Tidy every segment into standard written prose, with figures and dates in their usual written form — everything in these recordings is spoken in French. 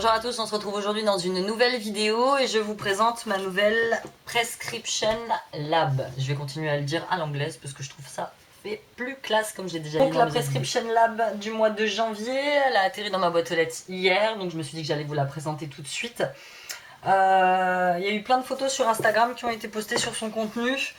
Bonjour à tous, on se retrouve aujourd'hui dans une nouvelle vidéo et je vous présente ma nouvelle Prescription Lab. Je vais continuer à le dire à l'anglaise parce que je trouve ça fait plus classe comme j'ai déjà dit. Donc la Prescription Lab du mois de janvier, elle a atterri dans ma boîte aux lettres hier, donc je me suis dit que j'allais vous la présenter tout de suite. Il y a eu plein de photos sur Instagram qui ont été postées sur son contenu.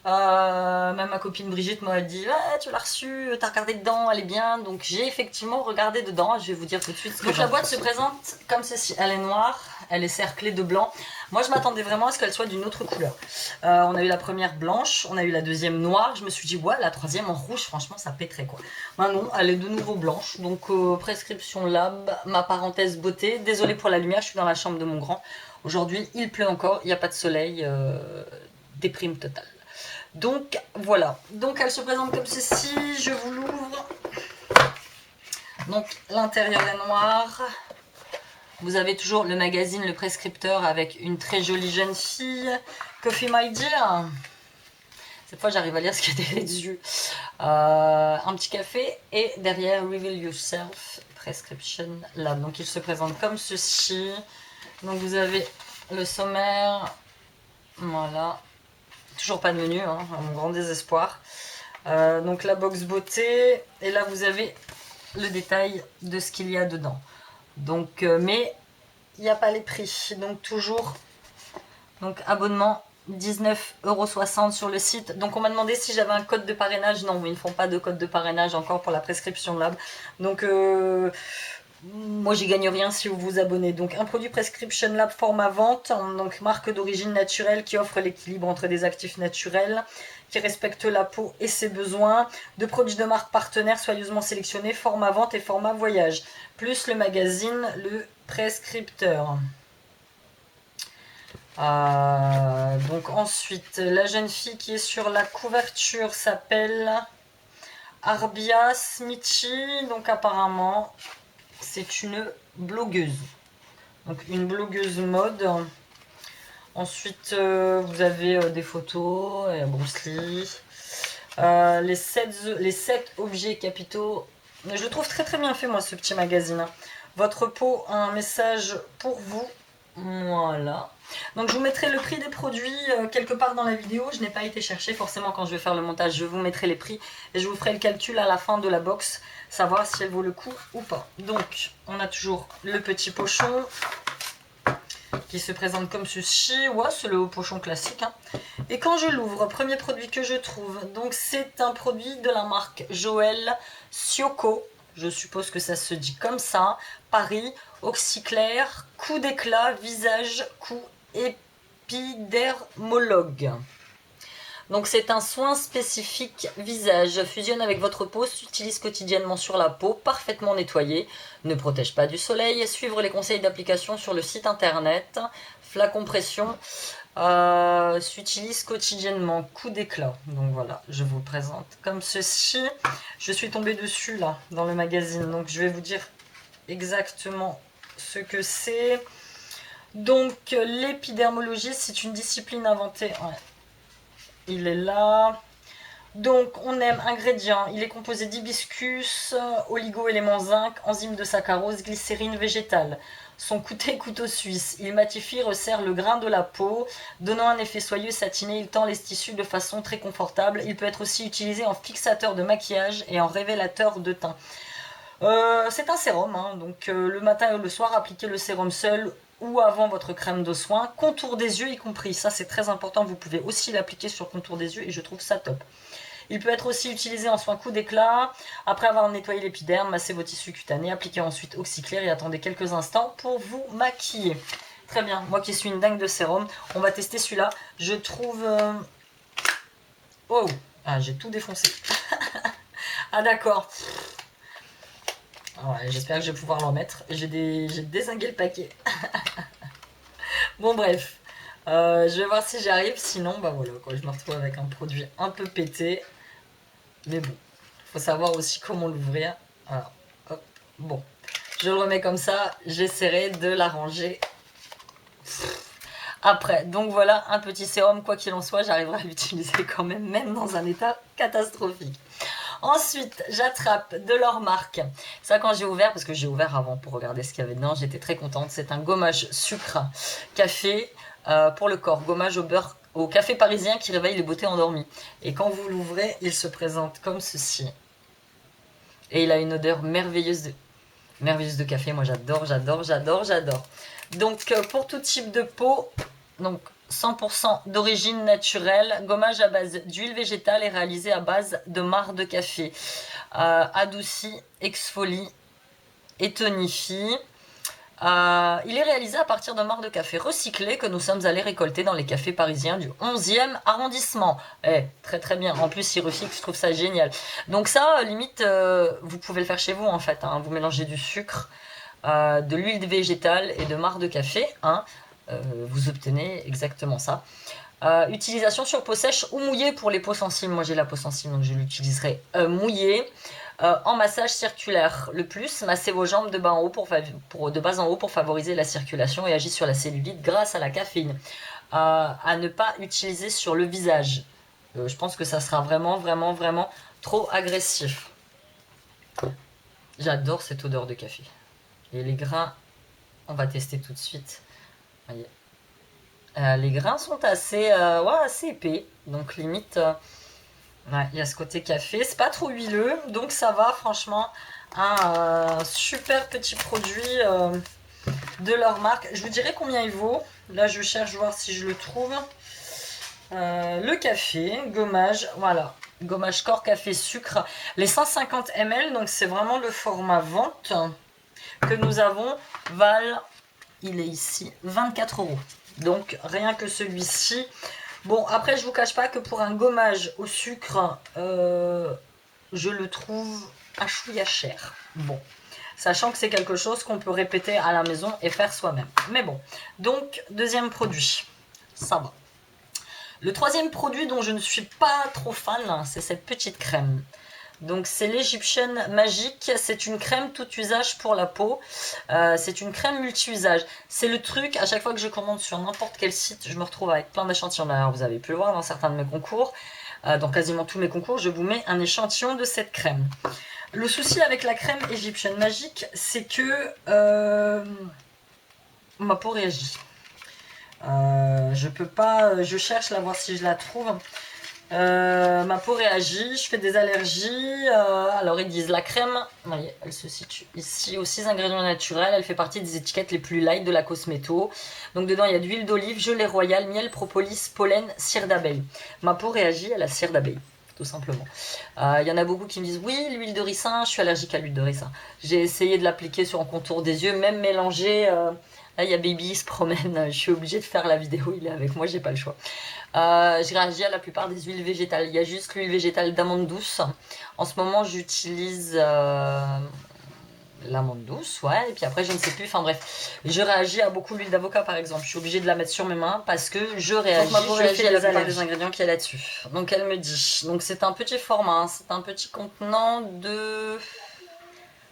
Même ma copine Brigitte m'a dit ouais, tu l'as reçue, t'as regardé dedans, elle est bien. Donc j'ai effectivement regardé dedans. Je vais vous dire tout de suite ce que la boîte se présente comme ceci. Elle est noire, elle est cerclée de blanc. Moi je m'attendais vraiment à ce qu'elle soit d'une autre couleur. On a eu la première blanche, on a eu la deuxième noire. Je me suis dit ouais, la troisième en rouge, franchement ça pèterait quoi. Maintenant elle est de nouveau blanche. Donc Prescription Lab, ma parenthèse beauté. Désolée pour la lumière, je suis dans la chambre de mon grand. Aujourd'hui il pleut encore, il n'y a pas de soleil, déprime totale. Donc voilà, donc elle se présente comme ceci, je vous l'ouvre. Donc l'intérieur est noir. Vous avez toujours le magazine, le prescripteur avec une très jolie jeune fille. Coffee My Dear. Cette fois j'arrive à lire ce qu'il y a derrière les yeux. Un petit café et derrière Reveal Yourself Prescription Lab. Donc il se présente comme ceci. Donc vous avez le sommaire. Voilà. Toujours pas de menu, hein, à mon grand désespoir. Donc la box beauté, et là vous avez le détail de ce qu'il y a dedans. Donc, mais il n'y a pas les prix, donc toujours, donc abonnement 19,60 € sur le site. Donc on m'a demandé si j'avais un code de parrainage. Non, ils ne font pas de code de parrainage encore pour la Prescription Lab. Donc moi j'y gagne rien si vous vous abonnez. Donc un produit Prescription Lab format vente, donc marque d'origine naturelle qui offre l'équilibre entre des actifs naturels, qui respecte la peau et ses besoins, de produits de marque partenaire soigneusement sélectionnés, format vente et format voyage, plus le magazine, le prescripteur. Donc ensuite, la jeune fille qui est sur la couverture s'appelle Arbia Smithi, donc apparemment c'est une blogueuse, donc une blogueuse mode. Ensuite vous avez des photos, Bruce Lee, les 7 objets capitaux. Je le trouve très très bien fait moi ce petit magazine. Votre peau a un message pour vous. Voilà. Donc je vous mettrai le prix des produits quelque part dans la vidéo. Je n'ai pas été chercher, forcément quand je vais faire le montage je vous mettrai les prix et je vous ferai le calcul à la fin de la box, savoir si elle vaut le coup ou pas. Donc on a toujours le petit pochon qui se présente comme ceci. Ouais, c'est le pochon classique, hein. Et quand je l'ouvre, premier produit que je trouve, donc c'est un produit de la marque Joël Sioko. Je suppose que ça se dit comme ça. Paris, oxyclair, coup d'éclat, visage, cou épidermologue. Donc c'est un soin spécifique visage, fusionne avec votre peau, s'utilise quotidiennement sur la peau, parfaitement nettoyée, ne protège pas du soleil, suivre les conseils d'application sur le site internet, flacon pression, s'utilise quotidiennement, coup d'éclat. Donc voilà, je vous le présente comme ceci. Je suis tombée dessus là, dans le magazine, donc je vais vous dire exactement ce que c'est. Donc l'épidermologie, c'est une discipline inventée... Ouais. Il est là. Donc on aime ingrédients. Il est composé d'hibiscus, oligo-éléments zinc, enzymes de saccharose, glycérine végétale. Son couteau suisse. Il matifie, resserre le grain de la peau, donnant un effet soyeux satiné. Il tend les tissus de façon très confortable. Il peut être aussi utilisé en fixateur de maquillage et en révélateur de teint. C'est un sérum, hein, donc le matin et le soir, appliquez le sérum seul ou avant votre crème de soin, contour des yeux y compris, ça c'est très important, vous pouvez aussi l'appliquer sur le contour des yeux et je trouve ça top. Il peut être aussi utilisé en soin coup d'éclat, après avoir nettoyé l'épiderme, massez vos tissus cutanés, appliquez ensuite oxyclair et attendez quelques instants pour vous maquiller. Très bien, moi qui suis une dingue de sérum, on va tester celui-là, je trouve... Oh, ah, j'ai tout défoncé. Ah d'accord. Ouais, j'espère que je vais pouvoir le remettre. J'ai dézingué le paquet. Bon bref, je vais voir si j'y arrive. Sinon, bah voilà, quoi, je me retrouve avec un produit un peu pété. Mais bon, faut savoir aussi comment l'ouvrir. Alors, hop, bon. Je le remets comme ça. J'essaierai de l'arranger après. Donc voilà, un petit sérum, quoi qu'il en soit, j'arriverai à l'utiliser quand même, même dans un état catastrophique. Ensuite, j'attrape de leur marque. Ça, quand j'ai ouvert, parce que j'ai ouvert avant pour regarder ce qu'il y avait dedans, j'étais très contente. C'est un gommage sucre café pour le corps. Gommage au beurre, au café parisien qui réveille les beautés endormies. Et quand vous l'ouvrez, il se présente comme ceci. Et il a une odeur merveilleuse de café. Moi, j'adore, j'adore, j'adore, j'adore. Donc, pour tout type de peau, donc 100% d'origine naturelle, gommage à base d'huile végétale et réalisé à base de marc de café. Adoucit, exfolie et tonifie. Il est réalisé à partir de marc de café recyclé que nous sommes allés récolter dans les cafés parisiens du 11e arrondissement. Très très bien. En plus, il recycle, je trouve ça génial. Donc ça, limite, vous pouvez le faire chez vous en fait. Hein. Vous mélangez du sucre, de l'huile végétale et de marc de café. Hein. Vous obtenez exactement ça. Utilisation sur peau sèche ou mouillée pour les peaux sensibles. Moi j'ai la peau sensible donc je l'utiliserai mouillée. En massage circulaire. Le plus, massez vos jambes de bas en haut de bas en haut pour favoriser la circulation et agir sur la cellulite grâce à la caféine. À ne pas utiliser sur le visage. Je pense que ça sera vraiment, vraiment, vraiment trop agressif. J'adore cette odeur de café. Et les grains, on va tester tout de suite. Voyez. Les grains sont assez épais, donc limite, il y a ce côté café, c'est pas trop huileux, donc ça va franchement, un super petit produit de leur marque. Je vous dirai combien il vaut, là je cherche voir si je le trouve. Le café, gommage, voilà, gommage corps café sucre, les 150 ml, donc c'est vraiment le format vente que nous avons, valent, il est ici, 24 €. Donc rien que celui-ci. Bon, après je vous cache pas que pour un gommage au sucre, je le trouve un chouïa cher. Bon, sachant que c'est quelque chose qu'on peut répéter à la maison et faire soi-même. Mais bon, donc deuxième produit, ça va. Le troisième produit dont je ne suis pas trop fan, c'est cette petite crème. Donc c'est l'Egyptian Magic, c'est une crème tout usage pour la peau, c'est une crème multi-usage. C'est le truc, à chaque fois que je commande sur n'importe quel site, je me retrouve avec plein d'échantillons. D'ailleurs vous avez pu le voir dans certains de mes concours, dans quasiment tous mes concours, je vous mets un échantillon de cette crème. Le souci avec la crème Egyptian Magic, c'est que ma peau réagit. Je peux pas, je cherche là voir si je la trouve. Ma peau réagit, je fais des allergies. Alors ils disent la crème, voyez, elle se situe ici aux 6 ingrédients naturels. Elle fait partie des étiquettes les plus light de la cosméto. Donc dedans il y a de l'huile d'olive, gelée royale, miel, propolis, pollen, cire d'abeille. Ma peau réagit à la cire d'abeille, tout simplement. Il y en a beaucoup qui me disent oui, l'huile de ricin, je suis allergique à l'huile de ricin. J'ai essayé de l'appliquer sur un contour des yeux, même mélangé. Là, il y a Baby, il se promène. Je suis obligée de faire la vidéo. Il est avec moi, j'ai pas le choix. Je réagis à la plupart des huiles végétales. Il y a juste l'huile végétale d'amande douce. En ce moment, j'utilise l'amande douce, ouais. Et puis après, je ne sais plus. Enfin bref, je réagis à beaucoup l'huile d'avocat, par exemple. Je suis obligée de la mettre sur mes mains parce que je réagis. Donc, je réagis à la plupart des ingrédients qu'il y a là-dessus. Donc, elle me dit. Donc, c'est un petit format. Hein. C'est un petit contenant de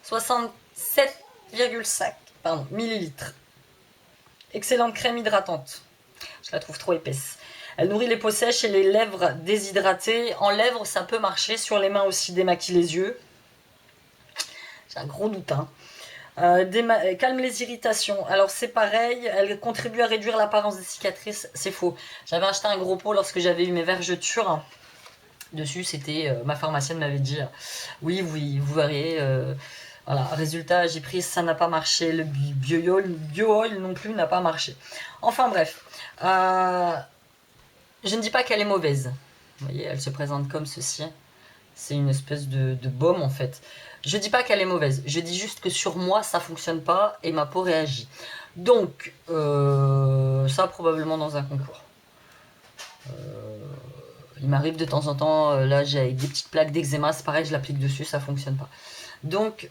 67,5 millilitres. Excellente crème hydratante. Je la trouve trop épaisse. Elle nourrit les peaux sèches et les lèvres déshydratées. En lèvres, ça peut marcher. Sur les mains aussi, démaquille les yeux. J'ai un gros doute. Hein. Calme les irritations. Alors c'est pareil, elle contribue à réduire l'apparence des cicatrices. C'est faux. J'avais acheté un gros pot lorsque j'avais eu mes vergetures. Dessus, c'était... ma pharmacienne m'avait dit, oui, vous verrez... Voilà, résultat, j'ai pris, ça n'a pas marché. Le bio-oil non plus n'a pas marché. Enfin bref, je ne dis pas qu'elle est mauvaise. Vous voyez, elle se présente comme ceci. C'est une espèce de baume en fait. Je ne dis pas qu'elle est mauvaise. Je dis juste que sur moi, ça ne fonctionne pas et ma peau réagit. Donc, ça probablement dans un concours. Il m'arrive de temps en temps, là j'ai des petites plaques d'eczéma, c'est pareil, je l'applique dessus, ça ne fonctionne pas. Donc,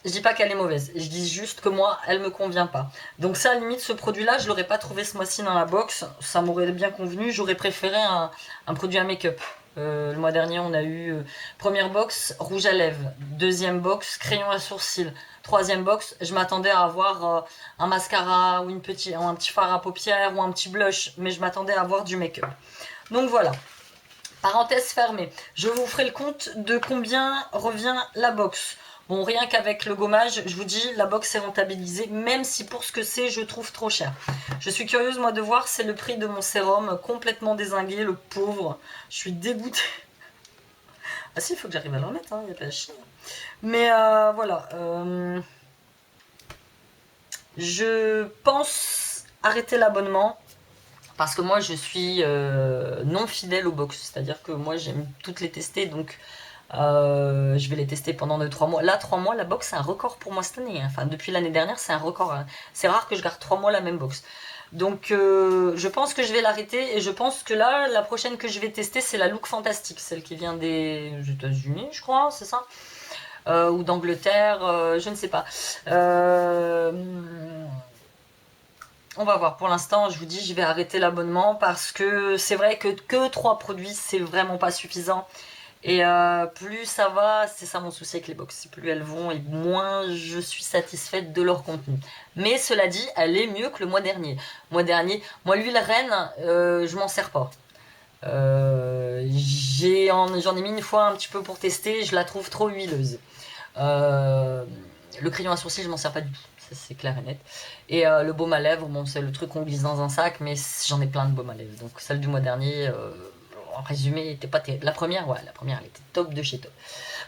je dis pas qu'elle est mauvaise, je dis juste que moi, elle me convient pas. Donc ça, à la limite, ce produit-là, je l'aurais pas trouvé ce mois-ci dans la box. Ça m'aurait bien convenu. J'aurais préféré un produit à make-up. Le mois dernier, on a eu première box, rouge à lèvres. Deuxième box, crayon à sourcils. Troisième box, je m'attendais à avoir un mascara ou un petit fard à paupières ou un petit blush. Mais je m'attendais à avoir du make-up. Donc voilà. Parenthèse fermée. Je vous ferai le compte de combien revient la box. Bon, rien qu'avec le gommage, je vous dis, la box est rentabilisée, même si pour ce que c'est, je trouve trop cher. Je suis curieuse, moi, de voir, c'est le prix de mon sérum, complètement dézingué, le pauvre. Je suis dégoûtée. Ah si, il faut que j'arrive à le remettre, il n'y a pas à chier. Mais voilà. Je pense arrêter l'abonnement. Parce que moi, je suis non fidèle aux box. C'est-à-dire que moi, j'aime toutes les tester, donc... je vais les tester pendant 2-3 mois. Là, 3 mois, la box, c'est un record pour moi cette année. Enfin, depuis l'année dernière, c'est un record. C'est rare que je garde 3 mois la même box. Donc, je pense que je vais l'arrêter. Et je pense que là, la prochaine que je vais tester, c'est la Look Fantastique. Celle qui vient des États-Unis, je crois, c'est ça ou d'Angleterre, je ne sais pas. On va voir. Pour l'instant, je vous dis, je vais arrêter l'abonnement parce que c'est vrai que 3 produits, c'est vraiment pas suffisant. Et plus ça va, c'est ça mon souci avec les box, plus elles vont et moins je suis satisfaite de leur contenu. Mais cela dit, elle est mieux que le mois dernier. Moi l'huile reine, je m'en sers pas. J'en ai mis une fois un petit peu pour tester, je la trouve trop huileuse. Le crayon à sourcils, je m'en sers pas du tout. C'est clair et net. Et le baume à lèvres, bon, c'est le truc qu'on glisse dans un sac, mais j'en ai plein de baume à lèvres. Donc celle du mois dernier, en résumé, était pas terrible. La première, elle était top de chez top.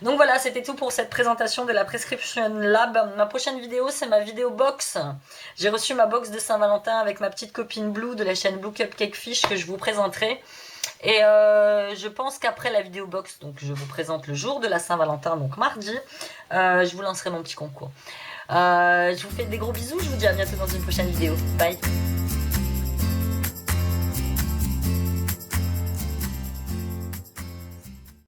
Donc voilà, c'était tout pour cette présentation de la Prescription Lab. Ma prochaine vidéo, c'est ma vidéo box. J'ai reçu ma box de Saint-Valentin avec ma petite copine Blue de la chaîne Blue Cupcake Fish que je vous présenterai. Et je pense qu'après la vidéo box, donc je vous présente le jour de la Saint-Valentin, donc mardi, je vous lancerai mon petit concours. Je vous fais des gros bisous, je vous dis à bientôt dans une prochaine vidéo. Bye!